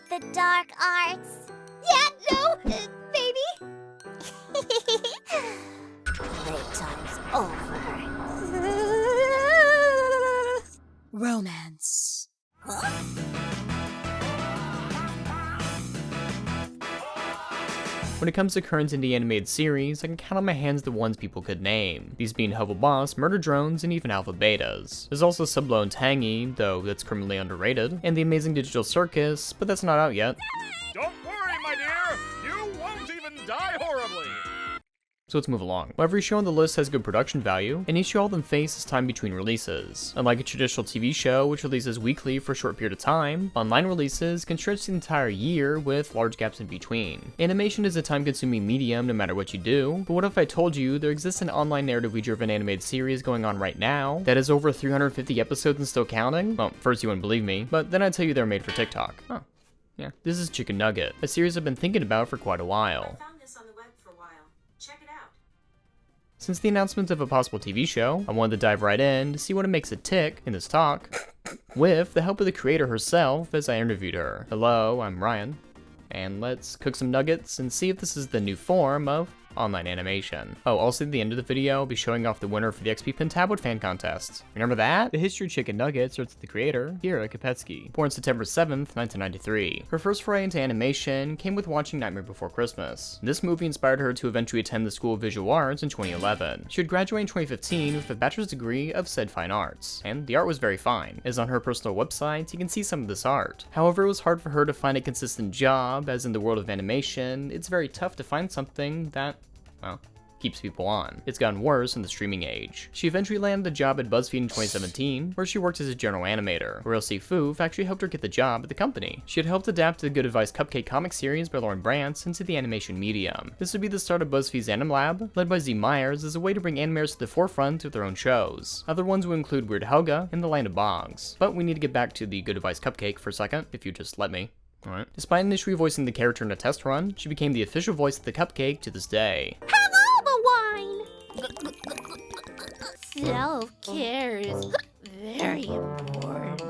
with the dark arts? Yeah, no, baby. Playtime's over. Romance. When it comes to current indie animated series, I can count on my hands the ones people could name, these being Hobo Boss, Murder Drones, and even Alpha Betas. There's also Sublow and Tangy, though that's criminally underrated, and The Amazing Digital Circus, but that's not out yet. Don't worry, my dear, you won't even die horribly. So let's move along. While every show on the list has good production value, an issue all of them face is time between releases. Unlike a traditional TV show, which releases weekly for a short period of time, online releases can stretch the entire year with large gaps in between. Animation is a time-consuming medium no matter what you do, but what if I told you there exists an online narratively-driven animated series going on right now that has over 350 episodes and still counting? Well, first you wouldn't believe me, but then I'd tell you they're made for TikTok. Huh. Yeah. This is Chikn Nugget, a series I've been thinking about for quite a while. Since the announcement of a possible TV show, I wanted to dive right in to see what it makes it tick in this talk, with the help of the creator herself as I interviewed her. Hello, I'm Ryan, and let's cook some nuggets and see if this is the new form of online animation. Oh, also at the end of the video, I'll be showing off the winner for the XP Pen Tablet Fan Contest. Remember that? The history of Chikn Nugget starts with the creator, Kira Kopetsky, born September 7th, 1993. Her first foray into animation came with watching Nightmare Before Christmas. This movie inspired her to eventually attend the School of Visual Arts in 2011. She would graduate in 2015 with a bachelor's degree of said fine arts, and the art was very fine. As on her personal website, you can see some of this art. However, it was hard for her to find a consistent job, as in the world of animation, it's very tough to find something that, well, keeps people on. It's gotten worse in the streaming age. She eventually landed a job at Buzzfeed in 2017, where she worked as a general animator, where LC Foof actually helped her get the job at the company. She had helped adapt the Good Advice Cupcake comic series by Lauren Brantz into the animation medium. This would be the start of Buzzfeed's Anim Lab, led by Z Myers, as a way to bring animators to the forefront with their own shows. Other ones would include Weird Helga and The Land of Boggs. But we need to get back to the Good Advice Cupcake for a second, if you just let me. Alright. Despite initially voicing the character in a test run, she became the official voice of the cupcake to this day. Self-care is very important.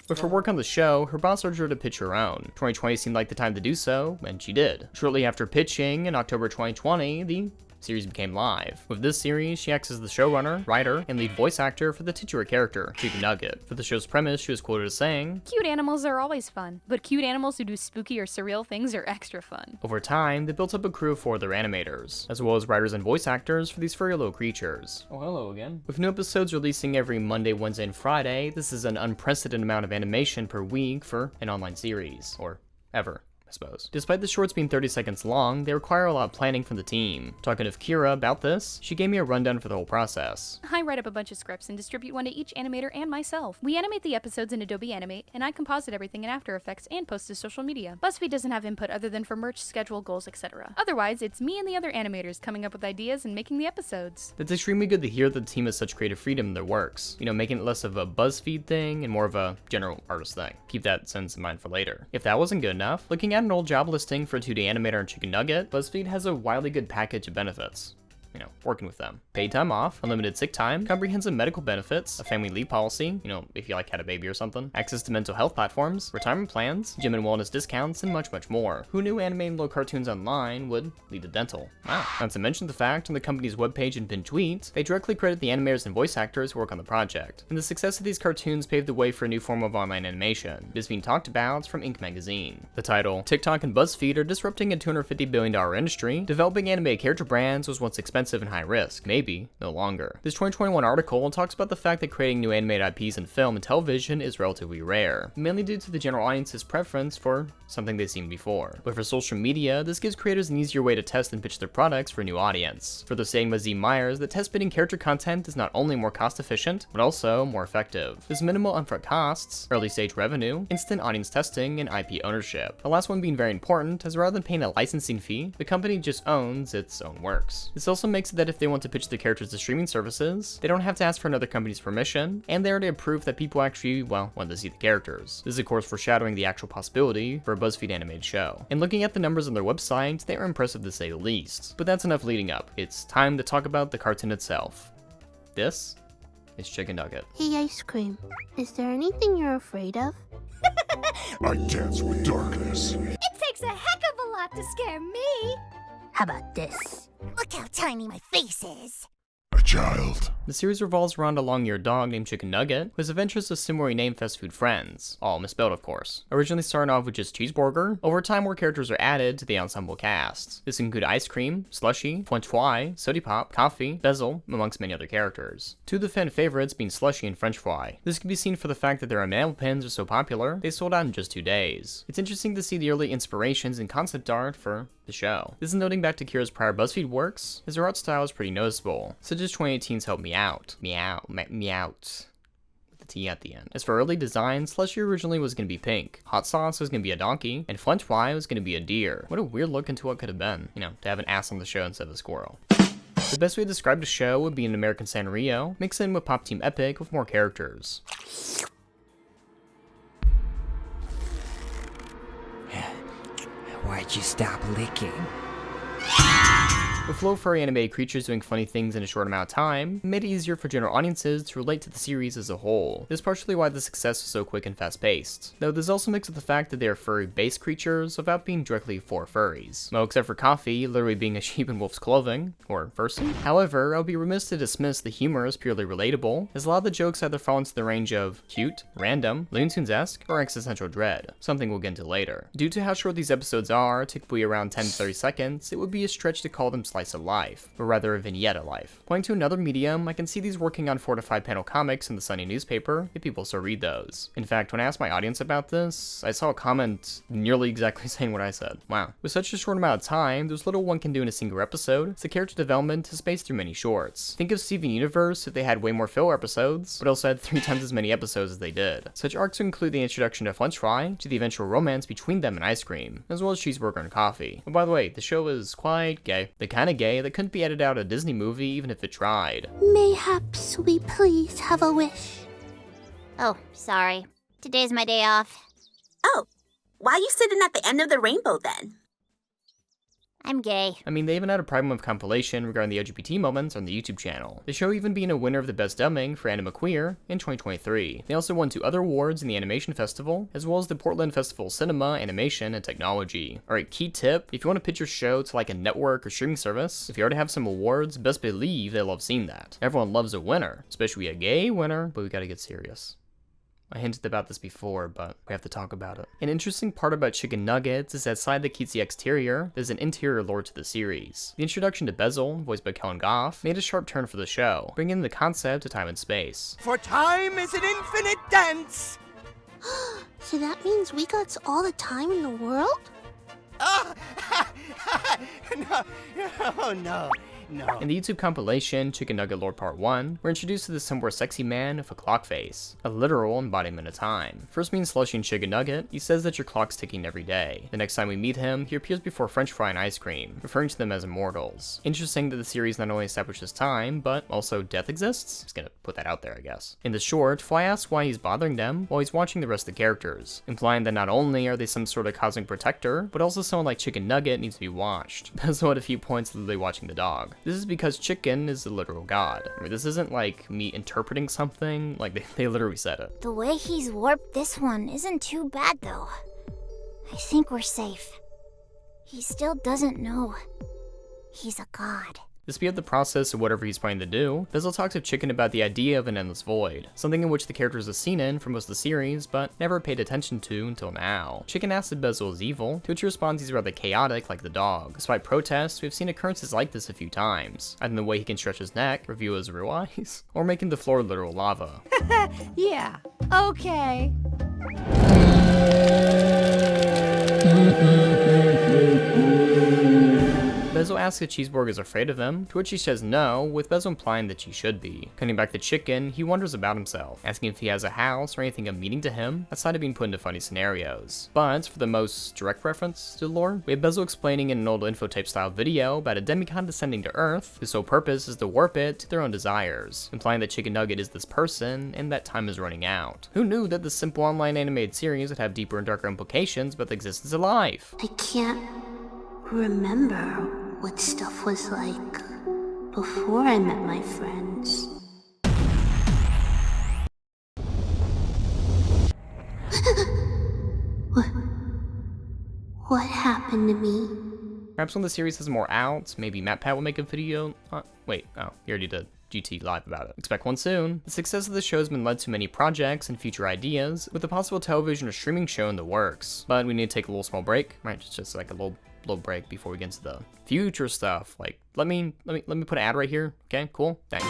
But for work on the show, her boss urged her to pitch her own. 2020 seemed like the time to do so, and she did. Shortly after pitching, in October 2020, the series became live. With this series, she acts as the showrunner, writer, and lead voice actor for the titular character, Chikn Nugget. For the show's premise, she was quoted as saying, "Cute animals are always fun, but cute animals who do spooky or surreal things are extra fun." Over time, they built up a crew of 4 other animators, as well as writers and voice actors for these furry little creatures. Oh, hello again. With new episodes releasing every Monday, Wednesday, and Friday, this is an unprecedented amount of animation per week for an online series, or ever. Suppose. Despite the shorts being 30 seconds long, they require a lot of planning from the team. Talking to Kira about this, she gave me a rundown for the whole process. I write up a bunch of scripts and distribute one to each animator and myself. We animate the episodes in Adobe Animate, and I composite everything in After Effects and post to social media. Buzzfeed doesn't have input other than for merch, schedule, goals, etc. Otherwise, it's me and the other animators coming up with ideas and making the episodes. It's extremely good to hear that the team has such creative freedom in their works, you know, making it less of a Buzzfeed thing and more of a general artist thing. Keep that sense in mind for later. If that wasn't good enough, looking at an old job listing for a 2D animator and Chikn Nugget, Buzzfeed has a wildly good package of benefits. You know, working with them. Paid time off, unlimited sick time, comprehensive medical benefits, a family leave policy, you know, if you like had a baby or something, access to mental health platforms, retirement plans, gym and wellness discounts, and much, much more. Who knew animating little cartoons online would lead to dental? Wow. Not to mention the fact on the company's webpage and pinned tweets, they directly credit the animators and voice actors who work on the project. And the success of these cartoons paved the way for a new form of online animation. It is being talked about from Inc. magazine. The title, TikTok and Buzzfeed are disrupting a $250 billion industry. Developing animated character brands was once expensive and high risk, maybe no longer. This 2021 article talks about the fact that creating new animated IPs in film and television is relatively rare, mainly due to the general audience's preference for something they've seen before. But for social media, this gives creators an easier way to test and pitch their products for a new audience. Further saying by Z Myers that test bidding character content is not only more cost efficient, but also more effective. There's minimal upfront costs, early stage revenue, instant audience testing, and IP ownership. The last one being very important, as rather than paying a licensing fee, the company just owns its own works. This also makes it that if they want to pitch the characters to streaming services, they don't have to ask for another company's permission, and they already have proof that people actually, well, want to see the characters. This is of course foreshadowing the actual possibility for a Buzzfeed animated show. And looking at the numbers on their website, they are impressive to say the least. But that's enough leading up. It's time to talk about the cartoon itself. This is Chikn Nugget. Hey, ice cream. Is there anything you're afraid of? I dance with darkness. It takes a heck of a lot to scare me. How about this? Look how tiny my face is. A child. The series revolves around a long-eared dog named Chikn Nuggit, who has adventures with similarly named fast food friends, all misspelled of course. Originally starting off with just cheeseburger, over time more characters are added to the ensemble cast. This include ice cream, slushy, fwenchfwy, soda pop, coffee, bezel, amongst many other characters. Two of the fan favorites being slushy and fwenchfwy. This can be seen for the fact that their enamel pins are so popular, they sold out in just 2 days. It's interesting to see the early inspirations and concept art for the show. This is noting back to Kira's prior Buzzfeed works, as her art style is pretty noticeable, such as 2018's Help Me Out. Meout. With the T at the end. As for early design, Slushy originally was going to be pink, Hot Sauce was going to be a donkey, and fwenchfwy was going to be a deer. What a weird look into what could have been, you know, to have an ass on the show instead of a squirrel. The best way to describe the show would be an American Sanrio, mixed in with Pop Team Epic with more characters. Why'd you stop licking? With low furry animated creatures doing funny things in a short amount of time, it made it easier for general audiences to relate to the series as a whole. This is partially why the success was so quick and fast paced. Though this also mixed with the fact that they are furry based creatures without being directly for furries. Well, except for Coffee literally being a sheep in wolf's clothing, or versa. However, I would be remiss to dismiss the humor as purely relatable, as a lot of the jokes either fall into the range of cute, random, Looney Tunes-esque, or existential dread, something we'll get into later. Due to how short these episodes are, typically around 10 to 30 seconds, it would be a stretch to call them slice of life, but rather a vignette of life. Pointing to another medium, I can see these working on 4 to 5 panel comics in the Sunday newspaper, if people still read those. In fact, when I asked my audience about this, I saw a comment nearly exactly saying what I said. Wow. With such a short amount of time, there's little one can do in a single episode, so character development is spaced through many shorts. Think of Steven Universe if they had way more filler episodes, but also had 3 times as many episodes as they did. Such arcs include the introduction of fwenchfwy, to the eventual romance between them and ice cream, as well as cheeseburger and coffee. And by the way, the show is quite gay. The kind of gay that couldn't be edited out a Disney movie even if it tried. Mayhaps we please have a wish. Oh, sorry. Today's my day off. Oh, why are you sitting at the end of the rainbow then? I'm gay. I mean, they even had a problem with compilation regarding the LGBT moments on the YouTube channel. The show even being a winner of the Best Dubbing for Anima Queer in 2023. They also won 2 other awards in the Animation Festival, as well as the Portland Festival of Cinema, Animation, and Technology. Alright, key tip, if you want to pitch your show to like a network or streaming service, if you already have some awards, best believe they'll have seen that. Everyone loves a winner, especially a gay winner, but we gotta get serious. I hinted about this before, but we have to talk about it. An interesting part about Chikn Nuggets is that aside the cutesy exterior, there's an interior lore to the series. The introduction to Bezel, voiced by Kellen Goff, made a sharp turn for the show, bringing the concept to time and space. For time is an infinite dance! So that means we got all the time in the world? Oh, no. In the YouTube compilation, Chikn Nugget Lore Part 1, we're introduced to this somewhat sexy man with a clock face, a literal embodiment of time. First meeting Slushy and Chikn Nugget, he says that your clock's ticking every day. The next time we meet him, he appears before fwenchfwy and ice cream, referring to them as immortals. Interesting that the series not only establishes time, but also death exists? Just gonna put that out there, I guess. In the short, Fwy asks why he's bothering them while he's watching the rest of the characters, implying that not only are they some sort of cosmic protector, but also someone like Chikn Nugget needs to be watched. Bezel at a few points literally watching the dog. This is because Chikn is the literal god. I mean, this isn't like me interpreting something, like they literally said it. The way he's warped this one isn't too bad, though. I think we're safe. He still doesn't know. He's a god. To speed up the process of whatever he's planning to do, Bezel talks with Chikn about the idea of an endless void, something in which the characters are seen in for most of the series, but never paid attention to until now. Chikn asks if Bezel is evil, to which he responds he's rather chaotic like the dog. Despite protests, we've seen occurrences like this a few times, either in the way he can stretch his neck, reveal his real eyes, or making the floor literal lava. Yeah, okay. Bezel asks if Cheeseburger is afraid of him, to which he says no, with Bezel implying that she should be. Cutting back to Chikn, he wonders about himself, asking if he has a house or anything of meaning to him, outside of being put into funny scenarios. But, for the most direct reference to the lore, we have Bezel explaining in an old infotape style video about a demigod descending to Earth, whose sole purpose is to warp it to their own desires, implying that Chikn Nugget is this person, and that time is running out. Who knew that this simple online animated series would have deeper and darker implications about the existence of life? I can't remember what stuff was like before I met my friends. What happened to me? Perhaps when the series has more out, maybe matpat will make a video. Wait, oh, he already did GT live about it. Expect one soon. The success of the show has been led to many projects and future ideas, with a possible television or streaming show in the works. But we need to take a little small break, right? Just like a little break before we get into the future stuff. Like, let me put an ad right here. Okay, cool. Thanks.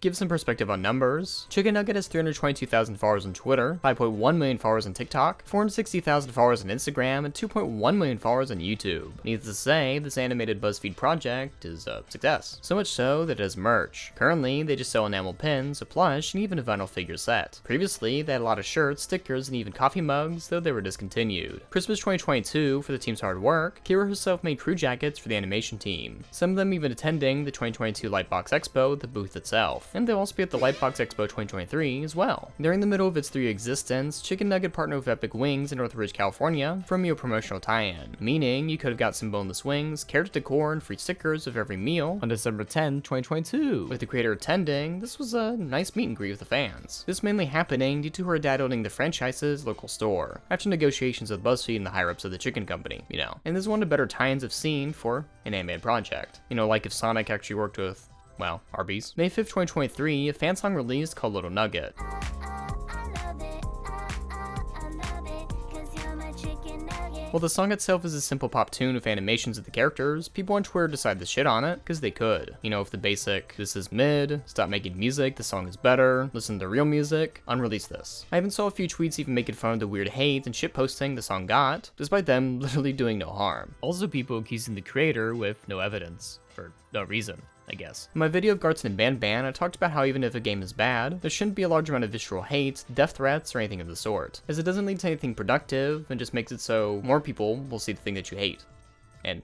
Give some perspective on numbers. Chikn Nuggit has 322,000 followers on Twitter, 5.1 million followers on TikTok, 460,000 followers on Instagram, and 2.1 million followers on YouTube. Needless to say, this animated Buzzfeed project is a success. So much so that it has merch. Currently, they just sell enamel pins, a plush, and even a vinyl figure set. Previously, they had a lot of shirts, stickers, and even coffee mugs, though they were discontinued. Christmas 2022, for the team's hard work, Kira herself made crew jackets for the animation team, some of them even attending the 2022 Lightbox Expo, the booth itself. And they'll also be at the Lightbox Expo 2023 as well. During the middle of its 3-year existence, Chikn Nuggit partnered with Epic Wings in Northridge, California for a meal promotional tie-in, meaning you could have got some boneless wings, carrot decor, and free stickers with every meal on December 10, 2022. With the creator attending, this was a nice meet and greet with the fans. This mainly happening due to her dad owning the franchise's local store, after negotiations with Buzzfeed and the higher-ups of the chicken company, you know. And this is one of the better tie-ins I've seen for an animated project. You know, like if Sonic actually worked with, well, Arby's. May 5th, 2023, a fan song released called Little Nugget. While the song itself is a simple pop tune with animations of the characters, people on Twitter decided to shit on it because they could. You know, if the basic, this is mid, stop making music, the song is better, listen to real music, unrelease this. I even saw a few tweets even making fun of the weird hate and shit posting the song got, despite them literally doing no harm. Also people accusing the creator with no evidence, for no reason, I guess. In my video of Garton and Ban, I talked about how even if a game is bad, there shouldn't be a large amount of visceral hate, death threats, or anything of the sort, as it doesn't lead to anything productive and just makes it so more people will see the thing that you hate, and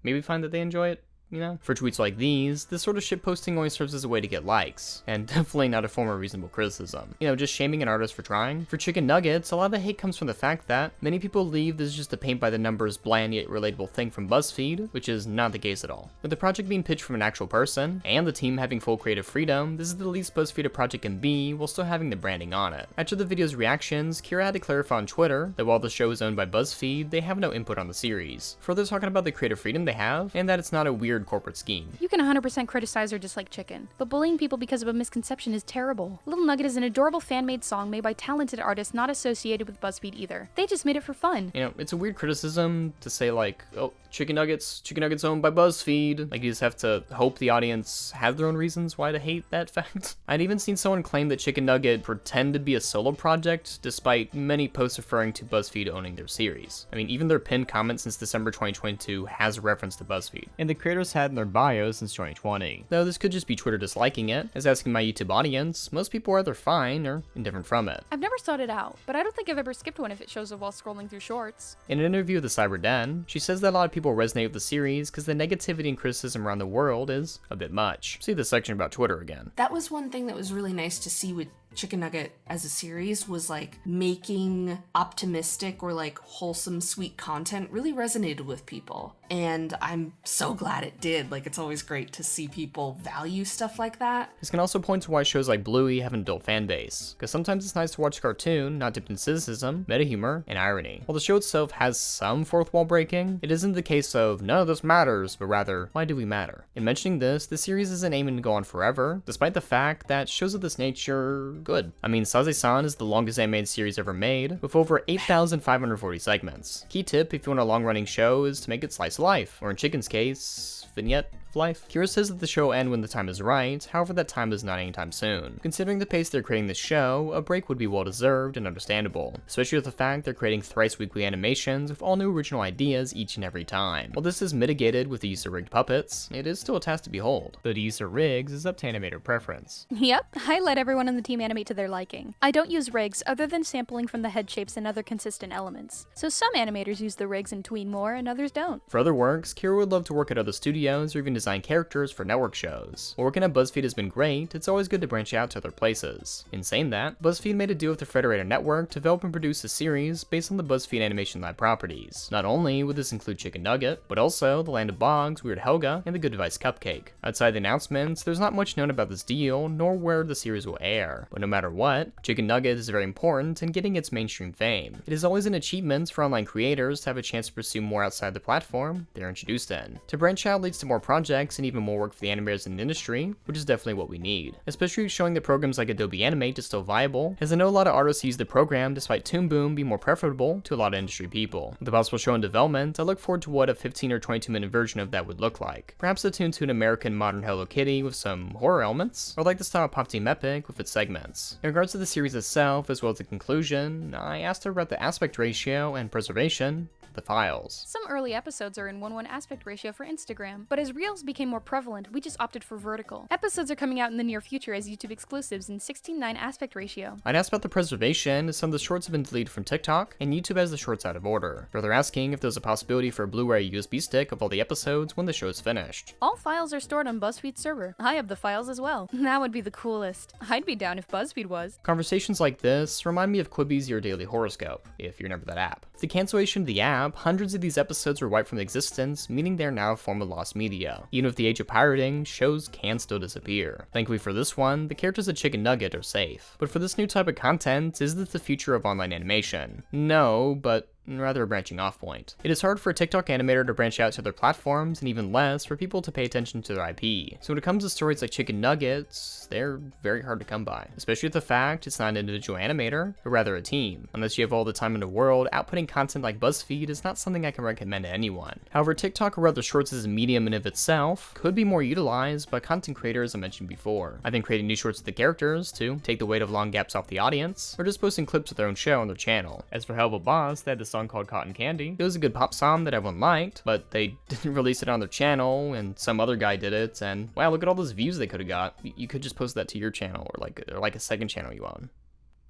maybe find that they enjoy it. You know? For tweets like these, this sort of shitposting only serves as a way to get likes, and definitely not a form of reasonable criticism. You know, just shaming an artist for trying. For Chikn Nuggets, a lot of the hate comes from the fact that many people believe this is just a paint-by-the-numbers, bland yet relatable thing from Buzzfeed, which is not the case at all. With the project being pitched from an actual person, and the team having full creative freedom, this is the least Buzzfeed a project can be, while still having the branding on it. After the video's reactions, Kira had to clarify on Twitter that while the show is owned by Buzzfeed, they have no input on the series, further talking about the creative freedom they have, and that it's not a weird corporate scheme. You can 100% criticize or dislike Chikn, but bullying people because of a misconception is terrible. Little Nugget is an adorable fan-made song made by talented artists not associated with Buzzfeed either. They just made it for fun. You know, it's a weird criticism to say like, oh, Chikn Nuggets owned by Buzzfeed. Like, you just have to hope the audience have their own reasons why to hate that fact. I'd even seen someone claim that Chikn Nugget pretended to be a solo project, despite many posts referring to Buzzfeed owning their series. I mean, even their pinned comment since December 2022 has a reference to Buzzfeed, and the creators had in their bio since 2020. Though this could just be Twitter disliking it, as asking my YouTube audience, most people are either fine or indifferent from it. I've never sought it out, but I don't think I've ever skipped one if it shows up while scrolling through shorts. In an interview with the Cyber Den, she says that a lot of people resonate with the series because the negativity and criticism around the world is a bit much. See the section about Twitter again. That was one thing that was really nice to see with Chikn Nugget as a series, was like making optimistic or like wholesome, sweet content really resonated with people. And I'm so glad it did. Like, it's always great to see people value stuff like that. This can also point to why shows like Bluey have an adult fan base, because sometimes it's nice to watch a cartoon not dipped in cynicism, meta humor, and irony. While the show itself has some fourth wall breaking, it isn't the case of none of this matters, but rather, why do we matter? In mentioning this, the series isn't aiming to go on forever, despite the fact that shows of this nature good. I mean, Saze-san is the longest animated series ever made, with over 8,540 segments. Key tip if you want a long-running show is to make it slice of life, or in Chikn's case, vignette of life. Kira says that the show will end when the time is right, however that time is not anytime soon. Considering the pace they're creating this show, a break would be well deserved and understandable, especially with the fact they're creating thrice weekly animations with all new original ideas each and every time. While this is mitigated with the use of rigged puppets, it is still a task to behold, but the use of rigs is up to animator preference. Yep, I let everyone on the team animate to their liking. I don't use rigs other than sampling from the head shapes and other consistent elements. So some animators use the rigs and tween more and others don't. For other works, Kira would love to work at other studios or even design characters for network shows. While working at Buzzfeed has been great, it's always good to branch out to other places. In saying that, Buzzfeed made a deal with the Federator Network to develop and produce a series based on the Buzzfeed Animation Lab properties. Not only would this include Chikn Nugget, but also The Land of Boggs, Weird Helga, and The Good Advice Cupcake. Outside the announcements, there's not much known about this deal, nor where the series will air. But no matter what, Chikn Nugget is very important in getting its mainstream fame. It is always an achievement for online creators to have a chance to pursue more outside the platform they're introduced in. To branch out leads to more projects and even more work for the animators in the industry, which is definitely what we need. Especially showing that programs like Adobe Animate is still viable, as I know a lot of artists use the program despite Toon Boom being more preferable to a lot of industry people. With the possible show in development, I look forward to what a 15 or 22 minute version of that would look like. Perhaps attuned to an American modern Hello Kitty with some horror elements, or like the style of Pop Team Epic with its segments. In regards to the series itself, as well as the conclusion, I asked her about the aspect ratio and preservation the files. Some early episodes are in 1:1 aspect ratio for Instagram, but as Reels became more prevalent, we just opted for vertical. Episodes are coming out in the near future as YouTube exclusives in 16:9 aspect ratio. I'd asked about the preservation, as some of the shorts have been deleted from TikTok, and YouTube has the shorts out of order. Further asking if there's a possibility for a Blu-ray USB stick of all the episodes when the show is finished. All files are stored on Buzzfeed's server. I have the files as well. That would be the coolest. I'd be down if Buzzfeed was. Conversations like this remind me of Quibi's Your Daily Horoscope, if you remember that app. With the cancellation of the app, hundreds of these episodes were wiped from existence, meaning they're now a form of lost media. Even with the age of pirating, shows can still disappear. Thankfully for this one, the characters of Chikn Nugget are safe. But for this new type of content, is this the future of online animation? No, but rather a branching off point. It is hard for a TikTok animator to branch out to other platforms, and even less for people to pay attention to their IP. So when it comes to stories like Chikn Nuggets, they're very hard to come by. Especially with the fact it's not an individual animator, but rather a team. Unless you have all the time in the world, outputting content like Buzzfeed is not something I can recommend to anyone. However, TikTok or rather shorts as a medium in of itself could be more utilized by content creators I mentioned before. I've been creating new shorts with the characters to take the weight of long gaps off the audience, or just posting clips of their own show on their channel. As for Hell of a Boss, they had this song called Cotton Candy. It was a good pop song that everyone liked, but they didn't release it on their channel, and some other guy did it, and wow, look at all those views they could have got. You could just post that to your channel, or like a second channel you own.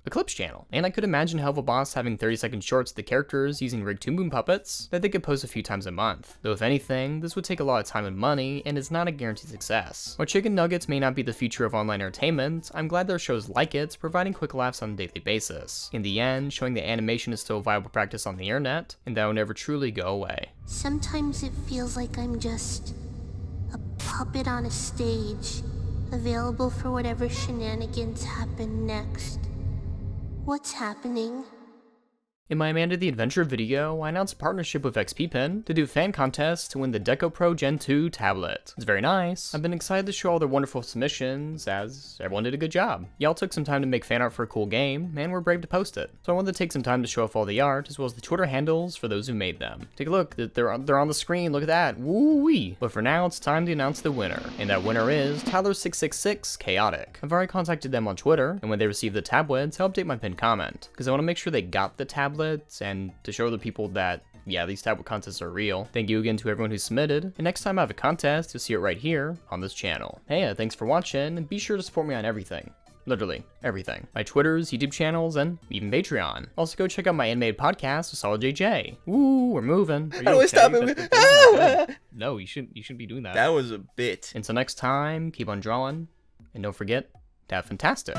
A clips channel. And I could imagine Hell of a Boss having 30-second shorts of the characters using rigged Toon Boom puppets that they could post a few times a month. Though if anything, this would take a lot of time and money, and is not a guaranteed success. While Chikn Nuggets may not be the future of online entertainment, I'm glad there are shows like it providing quick laughs on a daily basis. In the end, showing that animation is still a viable practice on the internet, and that will never truly go away. Sometimes it feels like I'm just a puppet on a stage, available for whatever shenanigans happen next. What's happening? In my Amanda the Adventure video, I announced a partnership with XPPin to do fan contests to win the Deco Pro Gen 2 tablet. It's very nice. I've been excited to show all their wonderful submissions, as everyone did a good job. Y'all took some time to make fan art for a cool game, and were brave to post it. So I wanted to take some time to show off all the art, as well as the Twitter handles for those who made them. Take a look, they're on the screen, look at that, woo-wee! But for now, it's time to announce the winner, and that winner is Tyler666 Chaotic. I've already contacted them on Twitter, and when they receive the tablets, I'll update my pinned comment, because I want to make sure they got the tablet, and to show the people that, yeah, these tablet contests are real. Thank you again to everyone who submitted, and next time I have a contest, you'll see it right here on this channel. Hey, thanks for watching, and be sure to support me on everything. Literally, everything. My Twitters, YouTube channels, and even Patreon. Also go check out my animated podcast with Solid JJ. Ooh, we're moving. Are you How do I stop it? No, you shouldn't be doing that. That was a bit. Until next time, keep on drawing, and don't forget to have fantastic.